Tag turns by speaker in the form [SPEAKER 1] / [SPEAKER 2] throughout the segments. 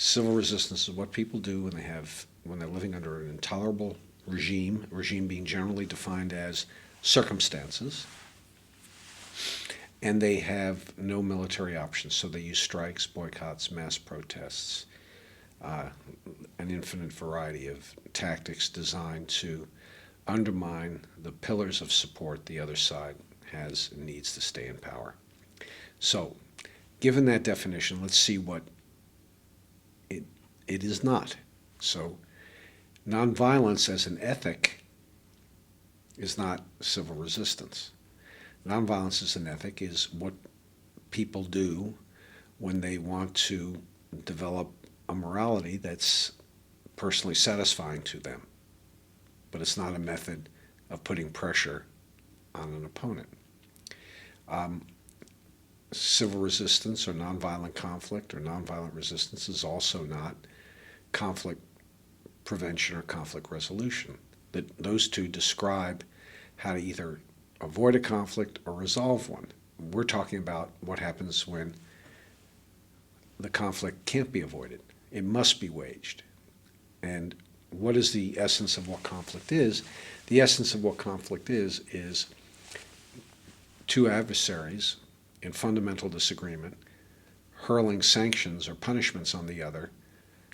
[SPEAKER 1] Civil resistance is what people do when they're living under an intolerable regime being generally defined as circumstances, and they have no military options, so they use strikes, boycotts, mass protests, an infinite variety of tactics designed to undermine the pillars of support the other side has and needs to stay in power. So, given that definition, let's see what it is not. So, nonviolence as an ethic is not civil resistance. Nonviolence as an ethic is what people do when they want to develop a morality that's personally satisfying to them. But it's not a method of putting pressure on an opponent. Civil resistance or nonviolent conflict or nonviolent resistance is also not conflict prevention or conflict resolution. Those two describe how to either avoid a conflict or resolve one. We're talking about what happens when the conflict can't be avoided. It must be waged. And what is the essence of what conflict is? The essence of what conflict is two adversaries in fundamental disagreement hurling sanctions or punishments on the other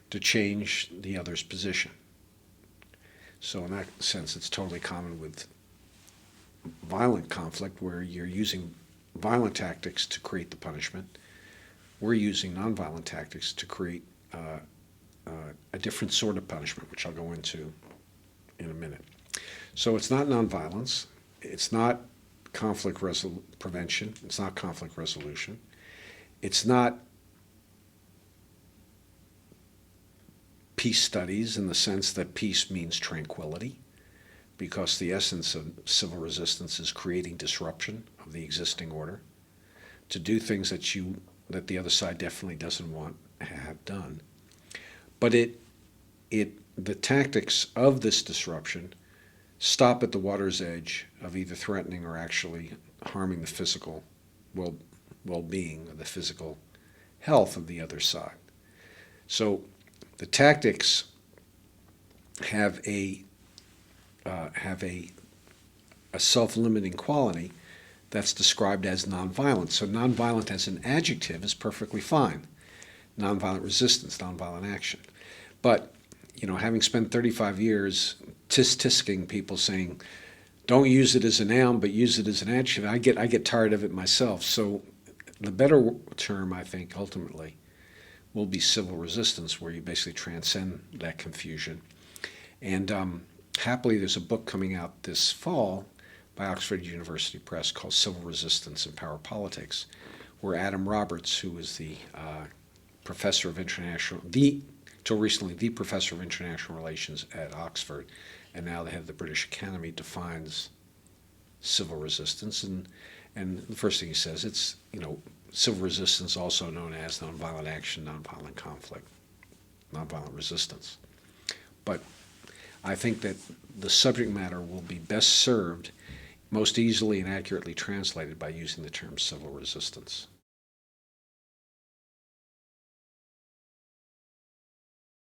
[SPEAKER 1] to change the other's position. So in that sense, it's totally common with violent conflict where you're using violent tactics to create the punishment. We're using nonviolent tactics to create a different sort of punishment, which I'll go into in a minute. So it's not nonviolence. It's not conflict prevention. It's not conflict resolution. It's not peace studies in the sense that peace means tranquility, because the essence of civil resistance is creating disruption of the existing order to do things that the other side definitely doesn't want to have done. But the tactics of this disruption stop at the water's edge of either threatening or actually harming the physical well-being or the physical health of the other side. So the tactics have a self-limiting quality that's described as nonviolent. So nonviolent as an adjective is perfectly fine. Nonviolent resistance, nonviolent action. But, having spent 35 years tisk-tisking people saying, don't use it as a noun, but use it as an adjective, I get tired of it myself. So the better term, I think, ultimately, will be civil resistance, where you basically transcend that confusion. And happily, there's a book coming out this fall by Oxford University Press called Civil Resistance and Power Politics, where Adam Roberts, who is the professor of international, till recently the professor of international relations at Oxford, and now the head of the British Academy, defines civil resistance. And the first thing he says, it's, civil resistance, also known as nonviolent action, nonviolent conflict, nonviolent resistance. But I think that the subject matter will be best served, most easily and accurately translated by using the term civil resistance.